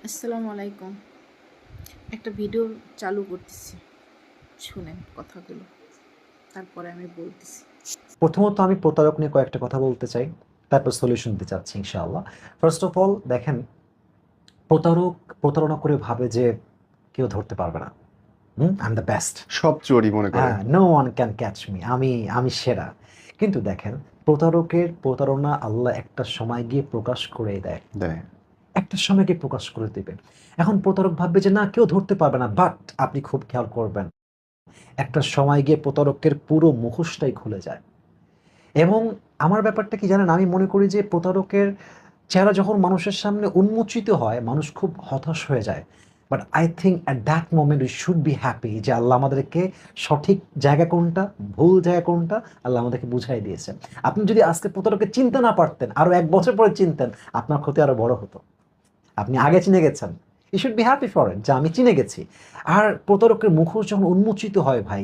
আসসালামু আলাইকুম। একটা ভিডিও চালু করতেছি, শুনেন কথাগুলো, তারপরে আমি বলতেছি। প্রথমত আমি প্রতারক নিয়ে কয়েকটা কথা বলতে চাই, তারপর সলিউশন দিতে চাচ্ছি ইনশাআল্লাহ। ফার্স্ট অফ অল দেখেন, প্রতারক প্রতারণা করে ভাবে যে কেউ ধরতে পারবে না। I am the best. সব চোরই মনে করে। হ্যাঁ, no one can catch me, আমি আমি সেরা। কিন্তু দেখেন, প্রতারকের প্রতারণা আল্লাহ একটা সময় গিয়ে প্রকাশ করে দেয়। দেয়। একটা সময় গিয়ে প্রকাশ করে দেবেন। এখন প্রতারক ভাববে যে না, কেউ ধরতে পারবে না, বাট আপনি খুব খেয়াল করবেন, একটা সময় গিয়ে প্রতারকের পুরো মুখোশটাই খুলে যায়। এবং আমার ব্যাপারটা কি জানেন, আমি মনে করি যে প্রতারকের চেহারা যখন মানুষের সামনে উন্মোচিত হয়, মানুষ খুব হতাশ হয়ে যায়। But I think at that moment we should be happy যে আল্লাহ আমাদেরকে সঠিক জায়গা কোনটা, ভুল জায়গা কোনটা আল্লাহ আমাদেরকে বুঝাই দিয়েছে। আপনি যদি আজকে প্রতারককে চিনতে না পারতেন, আরো 1 বছর পরে চিনতেন, আপনার ক্ষতি আরো বড় হতো। আপনি আগে চিনে গেছেন, you should be happy for it যে আমি চিনে গেছি। আর প্রতারকের মুখোশ যখন উন্মোচিত হয় ভাই,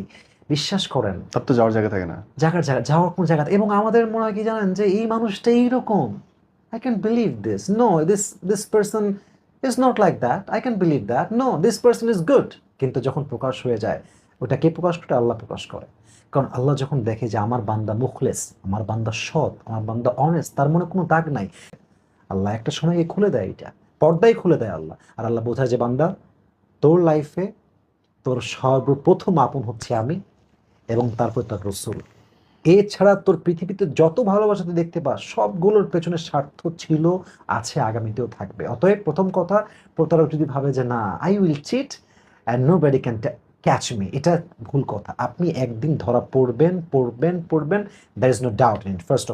বিশ্বাস করেন, তার তো যাওয়ার জায়গা থাকে না। যাওয়ার কোন জায়গাতে। এবং আমাদের মনে হয় কি জানেন, যে এই মানুষটা এইরকম, I can believe this, no this person is not like that, I can believe that, no this person is good. কিন্তু যখন প্রকাশ হয়ে যায়, ওটা কে প্রকাশ করে? আল্লাহ প্রকাশ করে। কারণ আল্লাহ যখন দেখে যে আমার বান্দা মুখলেস, আমার বান্দা সৎ, আমার বান্দা অনেস্ট, তার মনে কোনো দাগ নাই, আল্লাহ একটা সময় খুলে দেয়, এটা পর্দাই খুলে দেয় আল্লাহ। আর আল্লাহ বোঝায় যে বান্দা, তোর লাইফে তোর সর্বপ্রথম আপন হচ্ছে আমি, এবং তারপর তার রসুল। এছাড়া তোর পৃথিবীতে যত ভালোবাসা তুই দেখতে পাস, সবগুলোর পেছনে স্বার্থ ছিল, আছে, আগামীতেও থাকবে। অতএব প্রথম কথা, প্রতারক যদি ভাবে যে না, I will cheat and nobody can catch me, এটা ভুল কথা। আপনি একদিন ধরা পড়বেন, পড়বেন, পড়বেন, there is no doubt in it. First of